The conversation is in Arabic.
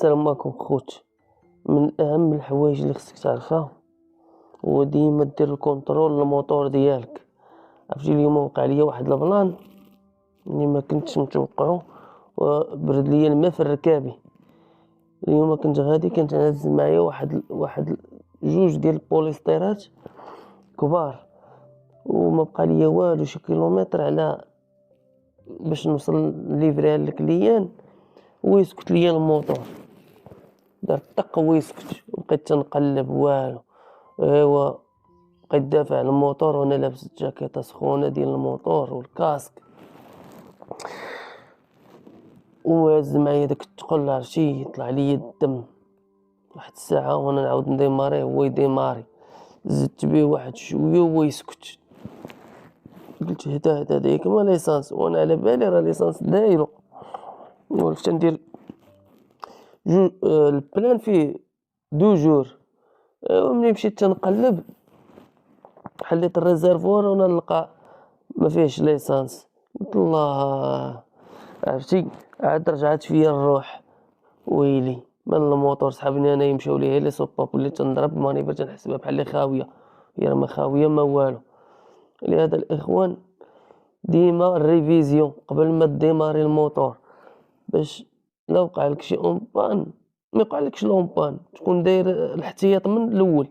السلام عليكم خوت. من اهم الحوايج اللي خصك تعرفها هو ديما دير الكونترول للموتور ديالك. عرفتي اليوم وقع ليا واحد البلان اللي ما كنتش متوقعه وبرد ليا الماء في الركابي. اليوم كنت غادي كانت هاز معايا واحد جوج ديال البوليستيرات كبار، وما بقى ليا والو شي كيلومتر على باش نوصل ليفريها للكليان ويسكت ليا الموتور. دار طق ويسكت وبقيت تنقلب والو. ايوا بقيت دافع على الموتور وانا لابس الجاكيطه سخونه ديال الموتور والكاسك، وهز معايا داك الثقل عرفتي يطلع ليا الدم. واحد الساعه وانا نعاود نديماري هو يديماري، زدت بيه واحد شويه وهو يسكت. قلت هدا دايك ما ليسانس، وانا على بالي راه ليسانس دايرو. ولفت ندير البلان فيه دو جور. ملي مشيت تنقلب حليت الريزيرفوار وانا نلقى ما فيهش ليسانس. قلت الله، عرفتي عاد رجعت فيا الروح. ويلي من الموتور سحبني انا يمشاو ليه لي سوباب، وليت تنضرب المانيفر تنحسبها بحال اللي خاويه، هي راه ما خاويه ما والو. لهذا الاخوان ديما الريفيزيون قبل ما ديماري الموتور، باش لا وقع لك شي اون بان ما يوقعلكش لون بان، تكون داير الاحتياط من الاول.